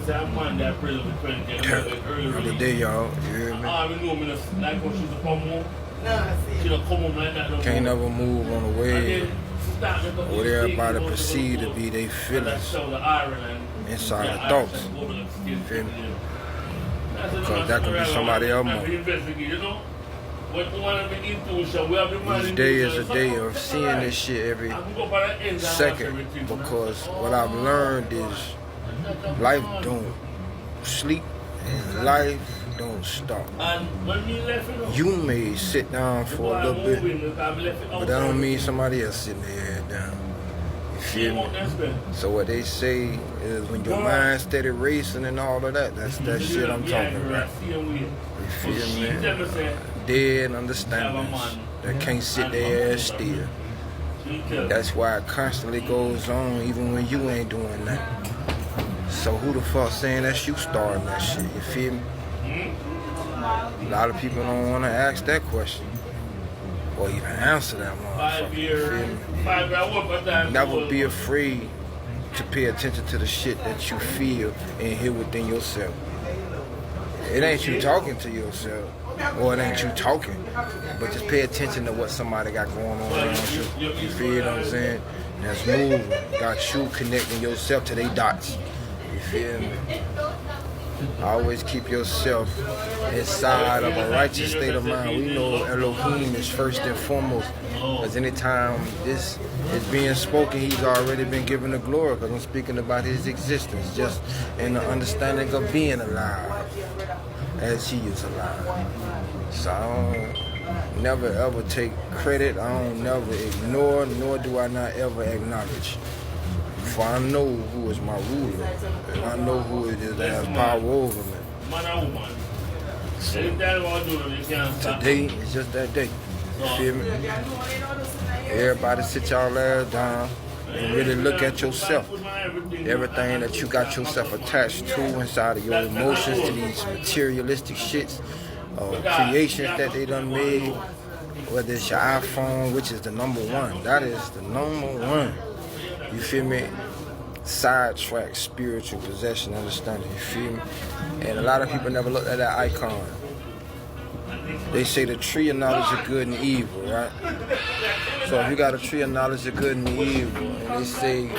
Another day, y'all. You hear me? Can't never move on the wave what everybody perceive to be their feelings inside the thoughts. You feel me? Because that could be somebody else more. Each day is a day of seeing this shit every second, because what I've learned is life don't sleep and life don't stop. You may sit down for a little bit, but that don't mean somebody else sitting their head down. You feel me? So what they say is when your mind steady racing and all of that, that's that shit I'm talking about. You feel me? Dead understandings that can't sit their ass still. That's why it constantly goes on even when you ain't doing nothing. So who the fuck saying that's you starting that shit? You feel me? A lot of people don't want to ask that question or even answer that motherfucker. You feel me? Never be afraid to pay attention to the shit that you feel and hear within yourself. It ain't you talking to yourself, or it ain't you talking, but just pay attention to what somebody got going on around you. You feel what I'm saying? That's moving. Got you connecting yourself to they dots. You feel me? Always keep yourself inside of a righteous state of mind. We know Elohim is first and foremost, because anytime this is being spoken, he's already been given the glory, because I'm speaking about his existence, just in the understanding of being alive as he is alive. So I don't never ever take credit, I don't never ignore, nor do I not ever acknowledge. For I know who is my ruler, and I know who it is that has power over me. So, today is just that day. You feel me? Everybody sit y'all ass down and really look at yourself. Everything that you got yourself attached to inside of your emotions, to these materialistic shits, creations that they done made, whether it's your iPhone, which is the number one. That is the number one. You feel me? Sidetrack spiritual possession, understanding. You feel me? And a lot of people never look at that icon. They say the tree of knowledge of good and evil, right? So if you got a tree of knowledge of good and evil, and they say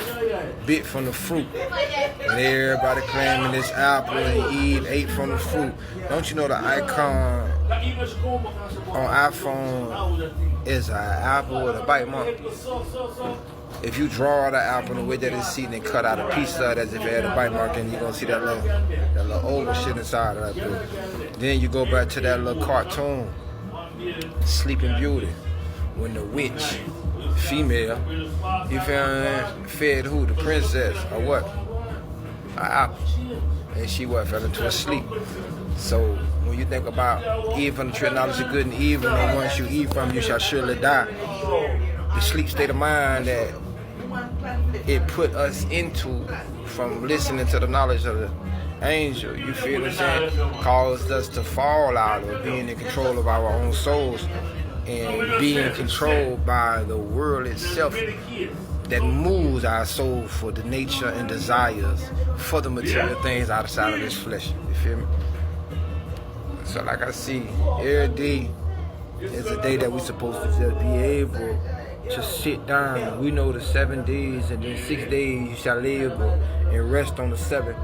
bit from the fruit, and everybody claiming this apple and Eve ate from the fruit, don't you know the icon on iPhone is an apple with a bite mark? If you draw the apple the way that it's seen and cut out a piece of it as if it had a bite mark, and you're going to see that little oval shit inside of that bit. Then you go back to that little cartoon, Sleeping Beauty, when the witch, female, you feel me, fed who? The princess, or what? An apple. And she what? Fell into a sleep. So when you think about eat from the tree of knowledge of good and evil, and once you eat from, you shall surely die. The sleep state of mind that it put us into from listening to the knowledge of the angel, you feel what I'm saying, caused us to fall out of being in control of our own souls and being controlled by the world itself that moves our soul for the nature and desires for the material things outside of this flesh. You feel me? So like I see, every day is a day that we're supposed to just be able to sit down. We know the 7 days, and then 6 days you shall labor and rest on the seventh.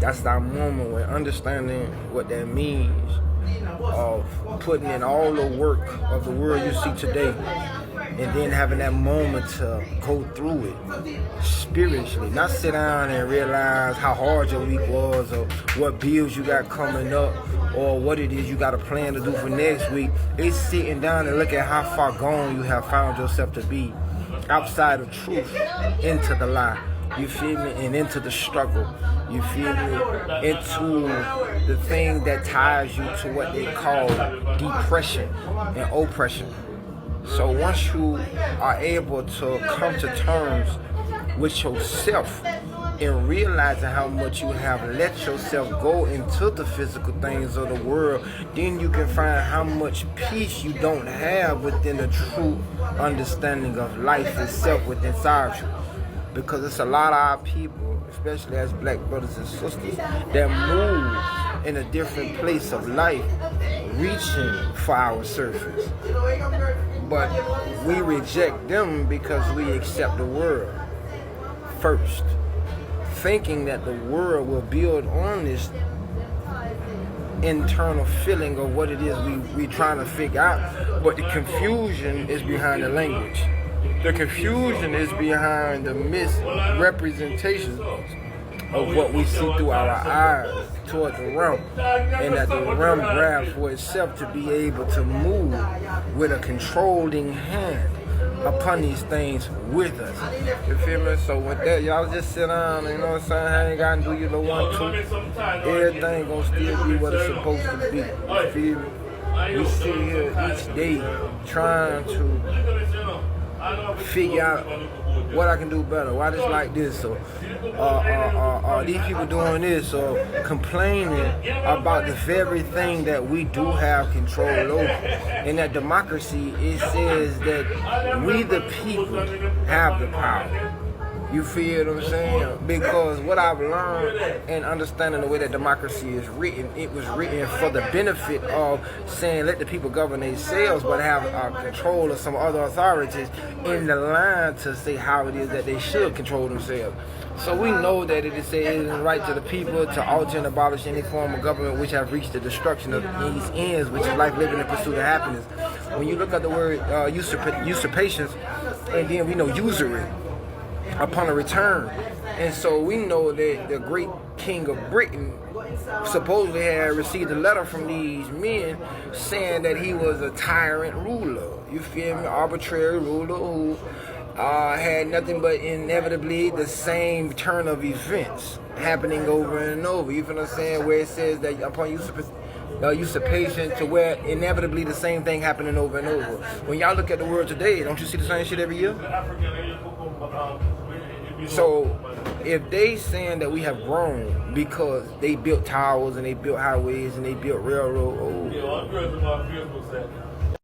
That's our moment when understanding what that means of putting in all the work of the world you see today, and then having that moment to go through it spiritually. Not sit down and realize how hard your week was, or what bills you got coming up, or what it is you got a plan to do for next week. It's sitting down and look at how far gone you have found yourself to be outside of truth, into the lie. You feel me? And into the struggle. You feel me? Into the thing that ties you to what they call depression and oppression. So once you are able to come to terms with yourself and realizing how much you have let yourself go into the physical things of the world, then you can find how much peace you don't have within the true understanding of life itself within inside you. Because it's a lot of our people, especially as black brothers and sisters that move in a different place of life, reaching for our surface. But we reject them because we accept the world first, thinking that the world will build on this internal feeling of what it is we trying to figure out. But the confusion is behind the language. The confusion is behind the misrepresentation of what we see through our eyes toward the realm, and that the realm grabs for itself to be able to move with a controlling hand upon these things with us. You feel me? So with that, y'all just sit down, you know what I'm saying? I ain't gotta do you the 1, 2. Everything gonna still be what it's supposed to be. You feel me? We sit here each day trying to figure out what I can do better, why this like this, or these people doing this, or complaining about the very thing that we do have control over. In that democracy, it says that we the people have the power. You feel what I'm saying? Because what I've learned and understanding the way that democracy is written, it was written for the benefit of saying let the people govern themselves, but have control of some other authorities in the line to say how it is that they should control themselves. So we know that it is a right to the people to alter and abolish any form of government which have reached the destruction of these ends, which is life, living, and pursuit of happiness. When you look at the word usurpations, and then we know usury, upon a return. And so we know that the great king of Britain supposedly had received a letter from these men saying that he was a tyrant ruler. You feel me? Arbitrary ruler who had nothing but inevitably the same turn of events happening over and over. You feel what I'm saying? Where it says that upon usurpation to where inevitably the same thing happening over and over. When y'all look at the world today, don't you see the same shit every year? So if they saying that we have grown because they built towers and they built highways and they built railroads,